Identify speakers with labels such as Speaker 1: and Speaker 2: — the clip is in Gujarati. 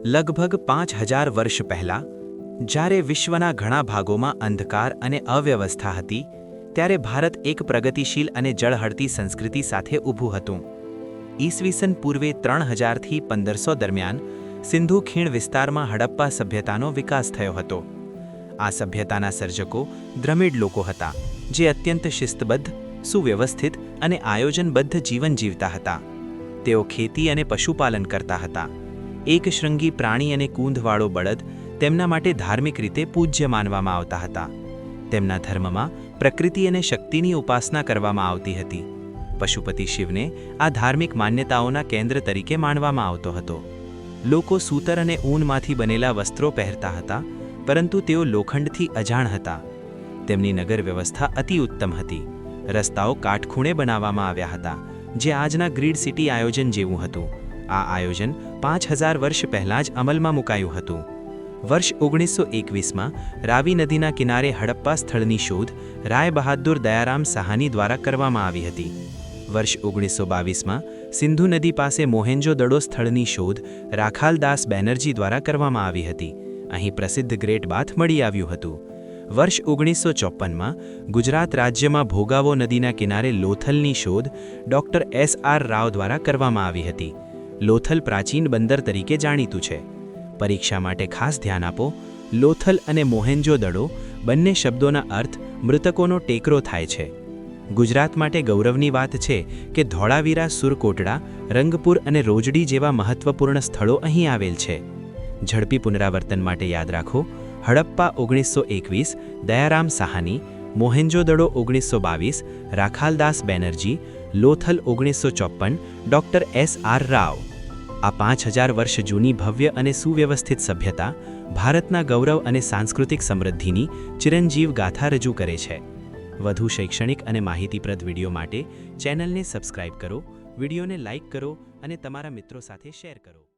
Speaker 1: લગભગ 5000 વર્ષ પહેલાં જ્યારે વિશ્વના ઘણા ભાગોમાં અંધકાર અને અવ્યવસ્થા હતી ત્યારે ભારત એક પ્રગતિશીલ અને ઝળહળતી સંસ્કૃતિ સાથે ઊભું હતું. ઈસવીસન પૂર્વે 3000 થી 1500 દરમિયાન સિંધુ ખીણ વિસ્તારમાં હડપ્પા સભ્યતાનો વિકાસ થયો હતો. આ સભ્યતાના સર્જકો દ્રમિડ લોકો હતા, જે અત્યંત શિસ્તબદ્ધ, સુવ્યવસ્થિત અને આયોજનબદ્ધ જીવન જીવતા હતા. તેઓ ખેતી અને પશુપાલન કરતા હતા. એક શૃંગી પ્રાણી અને કૂંધવાળો બળદ તેમના માટે ધાર્મિક રીતે પૂજ્ય માનવામાં આવતા હતા. તેમના ધર્મમાં પ્રકૃતિ અને શક્તિની ઉપાસના કરવામાં આવતી હતી. પશુપતિ શિવને આ ધાર્મિક માન્યતાઓના કેન્દ્ર તરીકે માનવામાં આવતો હતો. લોકો સૂતર અને ઊનમાંથી બનેલા વસ્ત્રો પહેરતા હતા, પરંતુ તેઓ લોખંડથી અજાણ હતા. તેમની નગર વ્યવસ્થા અતિ ઉત્તમ હતી. રસ્તાઓ કાટખૂણે બનાવવામાં આવ્યા હતા, જે આજના ગ્રીડ સિટી આયોજન જેવું હતું. આ આયોજન 5000 વર્ષ પહેલાં જ અમલમાં મુકાયું હતું. વર્ષ 1921માં રાવી નદીના કિનારે હડપ્પા સ્થળની શોધ રાય બહાદુર દયારામ સાહાની દ્વારા કરવામાં આવી હતી. વર્ષ 1922માં સિંધુ નદી પાસે મોહેન્જો-દડો સ્થળની શોધ રાખાલદાસ બેનર્જી દ્વારા કરવામાં આવી હતી. અહીં પ્રસિદ્ધ ગ્રેટ બાથ મળી આવ્યું હતું. વર્ષ 1954માં ગુજરાત રાજ્યમાં ભોગાવો નદીના કિનારે લોથલની શોધ ડૉક્ટર S.R. રાવ દ્વારા કરવામાં આવી હતી. લોથલ પ્રાચીન બંદર તરીકે જાણીતું છે. પરીક્ષા માટે ખાસ ધ્યાન આપો. લોથલ અને મોહેન્જો-દડો બંને શબ્દોના અર્થ મૃતકોનો ટેકરો થાય છે. ગુજરાત માટે ગૌરવની વાત છે કે ધોળાવીરા, સુરકોટડા, રંગપુર અને રોજડી જેવા મહત્વપૂર્ણ સ્થળો અહીં આવેલ છે. ઝડપી પુનરાવર્તન માટે યાદ રાખો: હડપ્પા 1921, દયારામ સાહાની; મોહેન્જો-દડો 1922, રાખાલદાસ બેનર્જી; લોથલ 1954, ડૉક્ટર S.R. રાવ. આ 5000 વર્ષ જૂની ભવ્ય અને સુવ્યવસ્થિત સભ્યતા ભારતના ગૌરવ અને સાંસ્કૃતિક સમૃદ્ધિની ચિરંજીવ ગાથા રજૂ કરે છે. વધુ શૈક્ષણિક અને માહિતીપ્રદ વિડીયો માટે ચેનલને સબસ્ક્રાઇબ કરો, વિડીયોને લાઇક કરો અને તમારા મિત્રો સાથે શેર કરો.